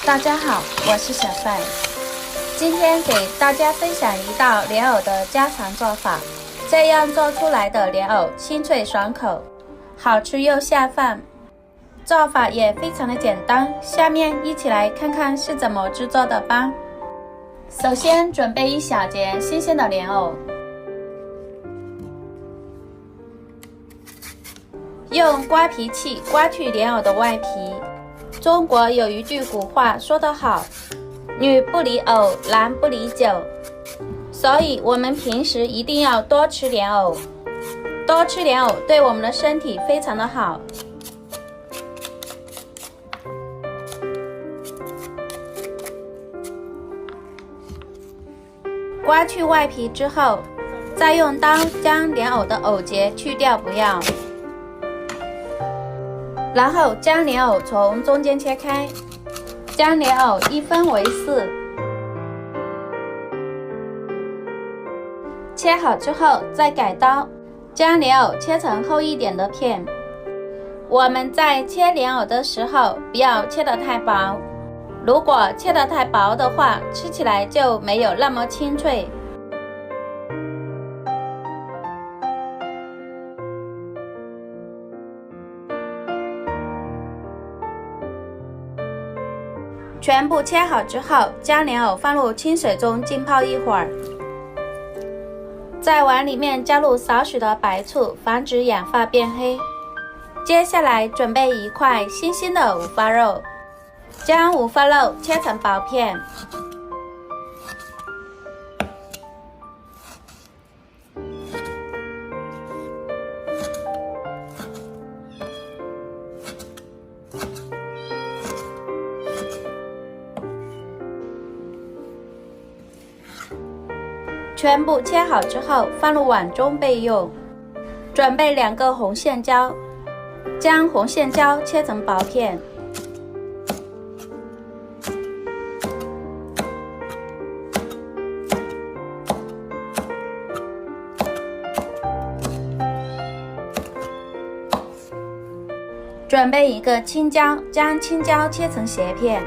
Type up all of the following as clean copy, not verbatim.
大家好，我是小范，今天给大家分享一道莲藕的家常做法。这样做出来的莲藕清脆爽口，好吃又下饭，做法也非常的简单。下面一起来看看是怎么制作的吧。首先准备一小节新鲜的莲藕，用刮皮器刮去莲藕的外皮。中国有一句古话说得好，女不离藕，男不离酒，所以我们平时一定要多吃莲藕，多吃莲藕对我们的身体非常的好。刮去外皮之后，再用刀将莲藕的藕节去掉不要，然后将莲藕从中间切开，将莲藕一分为四。切好之后再改刀，将莲藕切成厚一点的片。我们在切莲藕的时候不要切得太薄，如果切得太薄的话，吃起来就没有那么清脆。全部切好之后，将莲藕放入清水中浸泡一会儿，在碗里面加入少许的白醋，防止氧化变黑。接下来准备一块新鲜的五花肉，将五花肉切成薄片，全部切好之后放入碗中备用。准备2个红线椒，将红线椒切成薄片，准备1个青椒，将青椒切成斜片，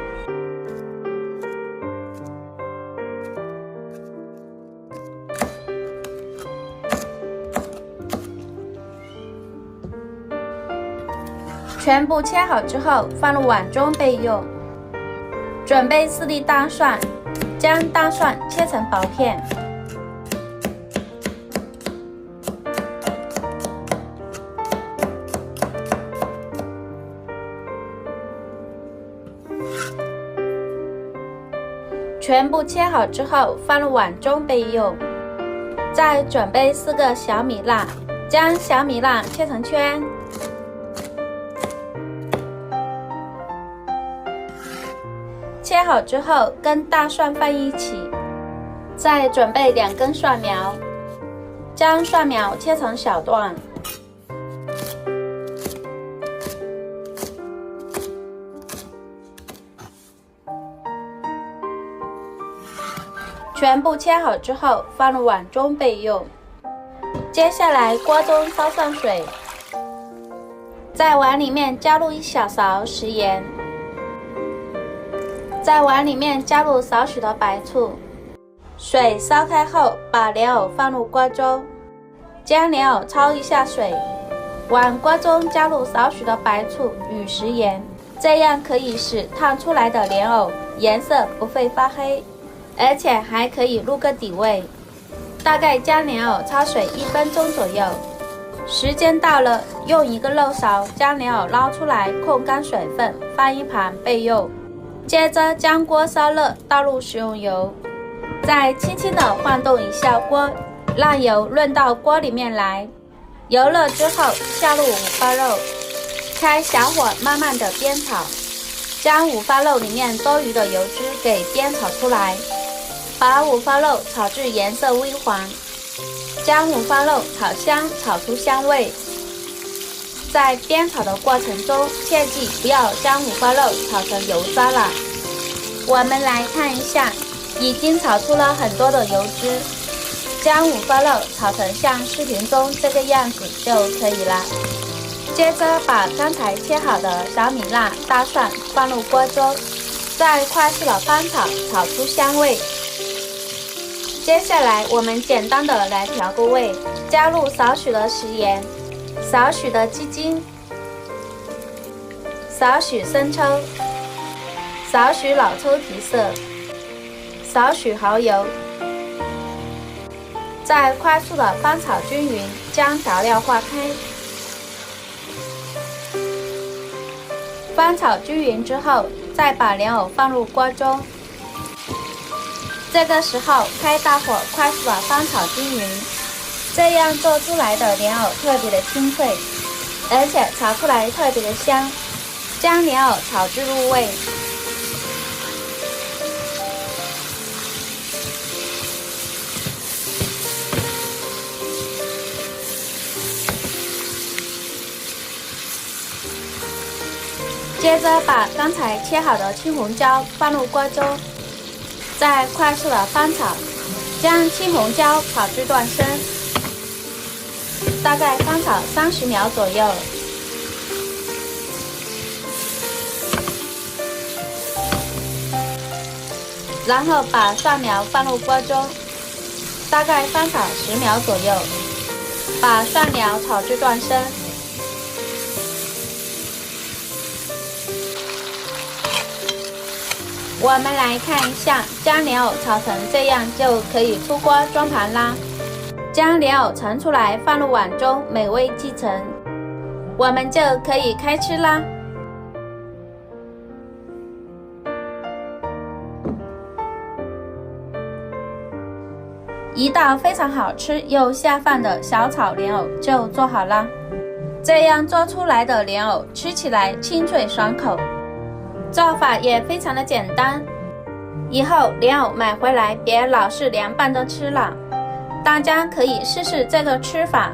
全部切好之后放入碗中备用。准备4粒大蒜，将大蒜切成薄片，全部切好之后放入碗中备用。再准备4个小米辣，将小米辣切成圈，切好之后跟大蒜放一起。再准备2根蒜苗，将蒜苗切成小段，全部切好之后放入碗中备用。接下来锅中烧上水，在碗里面加入1小勺食盐，在碗里面加入少许的白醋。水烧开后，把莲藕放入锅中，将莲藕焯一下水，往锅中加入少许的白醋与食盐，这样可以使烫出来的莲藕颜色不会发黑，而且还可以入个底味。大概将莲藕焯水1分钟左右。时间到了，用1个漏勺将莲藕捞出来，控干水分，放一旁备用。接着将锅烧热，倒入食用油，再轻轻地晃动一下锅，让油润到锅里面来。油热之后下入五花肉，开小火慢慢的煸炒，将五花肉里面多余的油脂给煸炒出来，把五花肉炒至颜色微黄，将五花肉炒香，炒出香味。在煸炒的过程中，切记不要将五花肉炒成油渣了。我们来看一下，已经炒出了很多的油脂，将五花肉炒成像视频中这个样子就可以了。接着把刚才切好的小米辣、大蒜放入锅中，再快速的翻炒，炒出香味。接下来我们简单的来调个味，加入少许的食盐，少许的鸡精，少许生抽，少许老抽提色，少许蚝油，再快速的翻炒均匀，将调料化开。翻炒均匀之后，再把莲藕放入锅中。这个时候开大火，快速的翻炒均匀，这样做出来的莲藕特别的清脆，而且炒出来特别的香。将莲藕炒至入味。接着把刚才切好的青红椒放入锅中，再快速的翻炒，将青红椒炒至断生，大概翻炒30秒左右。然后把蒜苗放入锅中，大概翻炒10秒左右，把蒜苗炒至断生。我们来看一下，将莲藕炒成这样就可以出锅装盘啦。将莲藕盛出来，放入碗中，美味继承，我们就可以开吃啦。一道非常好吃又下饭的小炒莲藕就做好啦。这样做出来的莲藕吃起来清脆爽口，做法也非常的简单。以后莲藕买回来别老是凉拌着吃了，大家可以试试这个吃法，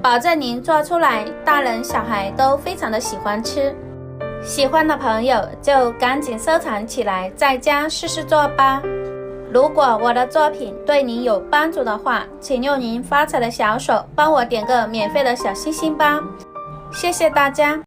保证您做出来大人小孩都非常的喜欢吃。喜欢的朋友就赶紧收藏起来，在家试试做吧。如果我的作品对您有帮助的话，请用您发财的小手帮我点个免费的小心心吧，谢谢大家。